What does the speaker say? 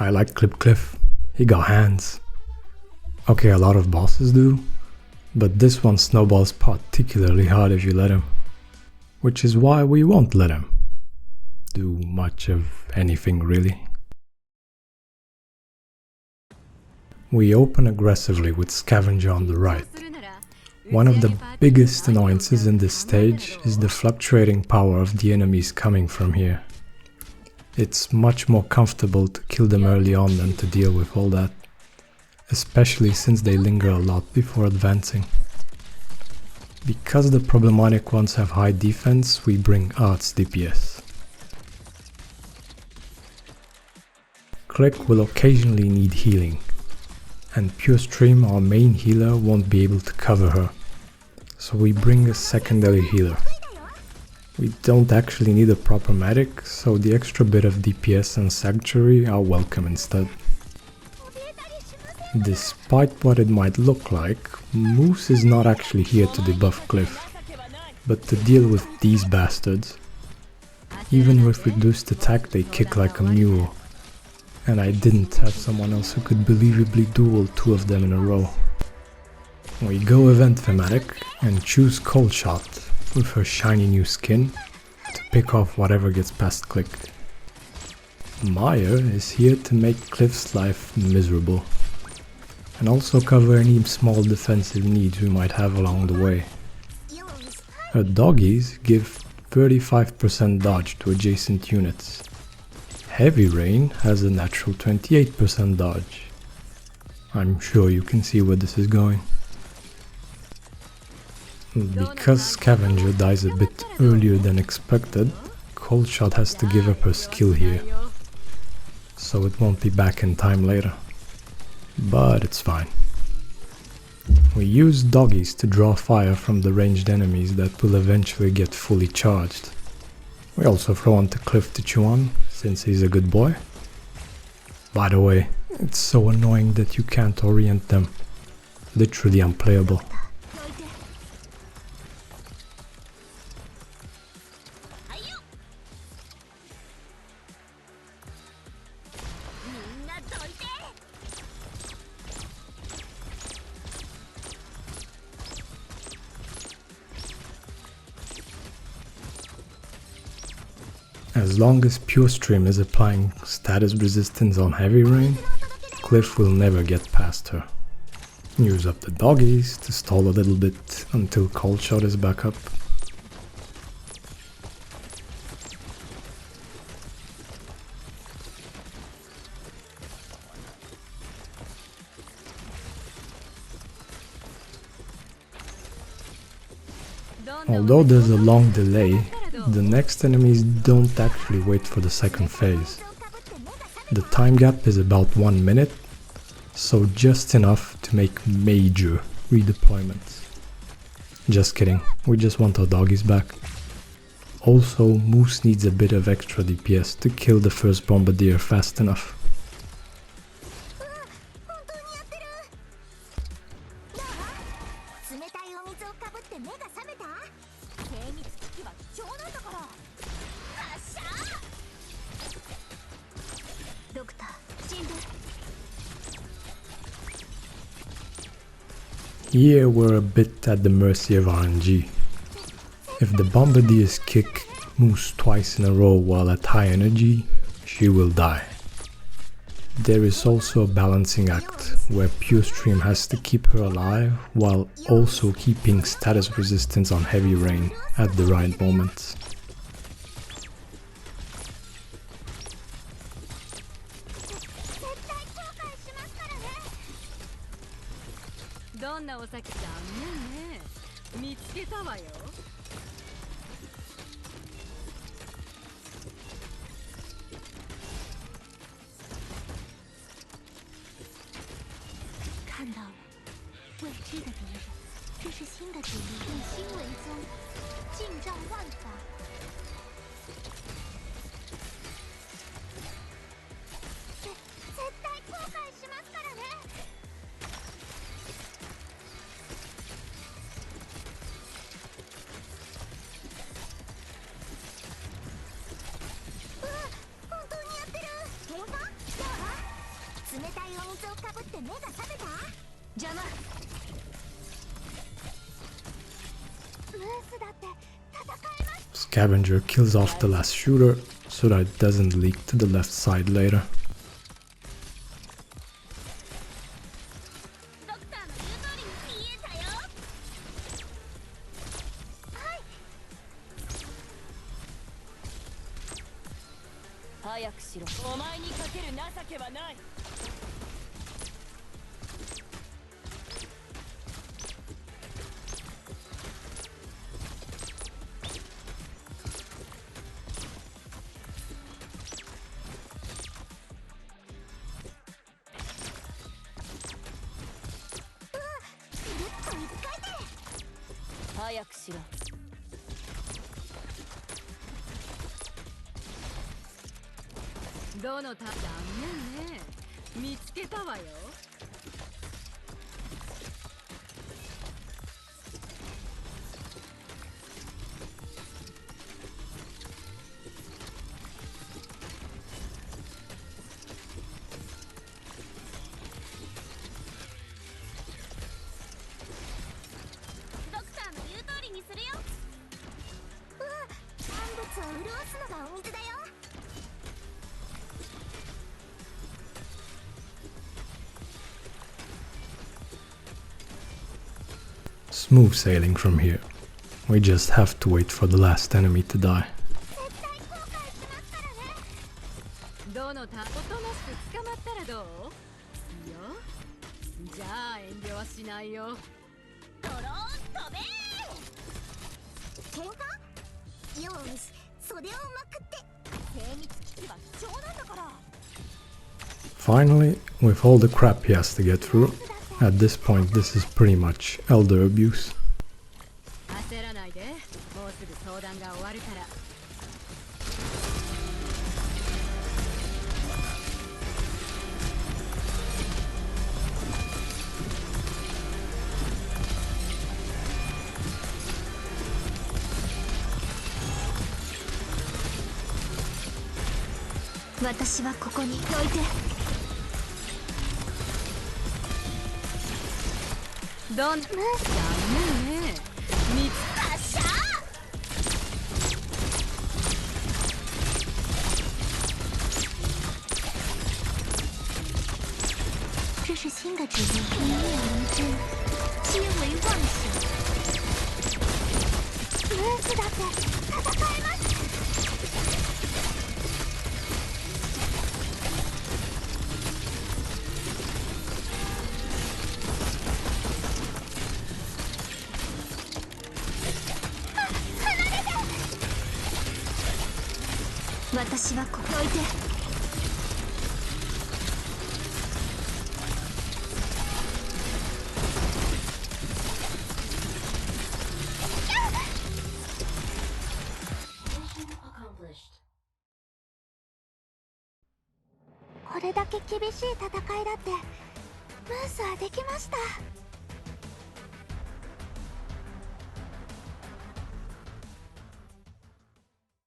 I like Cliff. He got hands. Okay, a lot of bosses do, but this one snowballs particularly hard if you let him. Which is why we won't let him do much of anything really. We open aggressively with Scavenger on the right. One of the biggest annoyances in this stage is the fluctuating power of the enemies coming from here. It's much more comfortable to kill them early on than to deal with all that, especially since they linger a lot before advancing. Because the problematic ones have high defense, we bring Art's DPS. Click will occasionally need healing, and Pure Stream, our main healer, won't be able to cover her, so we bring a secondary healer. We don't actually need a proper medic, so the extra bit of DPS and Sanctuary are welcome instead. Despite what it might look like, Moose is not actually here to debuff Cliff, but to deal with these bastards. Even with reduced attack they kick like a mule, and I didn't have someone else who could believably duel two of them in a row. We go event thematic and choose Cold Shot with her shiny new skin to pick off whatever gets past Click. Maya is here to make Cliff's life miserable, and also cover any small defensive needs we might have along the way. Her doggies give 35% dodge to adjacent units. Heavy Rain has a natural 28% dodge. I'm sure you can see where this is going. Because Scavenger dies a bit earlier than expected, Cold Shot has to give up her skill here, so it won't be back in time later. But it's fine. We use doggies to draw fire from the ranged enemies that will eventually get fully charged. We also throw onto Cliff to chew on, since he's a good boy. By the way, it's so annoying that you can't orient them. Literally unplayable. As long as Pure Stream is applying status resistance on Heavy Rain, Cliff will never get past her. Use up the doggies to stall a little bit until Cold Shot is back up. Although there's a long delay, the next enemies don't actually wait for the second phase. The time gap is about 1 minute, so just enough to make major redeployments. Just kidding, we just want our doggies back. Also, Moose needs a bit of extra DPS to kill the first bombardier fast enough. Here we're a bit at the mercy of RNG. If the bombardiers kick Moose twice in a row while at high energy, she will die. There is also a balancing act where Pure Stream has to keep her alive while also keeping status resistance on Heavy Rain at the right moments. Scavenger kills off the last shooter so that it doesn't leak to the left side later. Smooth sailing from here. We just have to wait for the last enemy to die. Finally, with all the crap he has to get through, at this point this is pretty much elder abuse.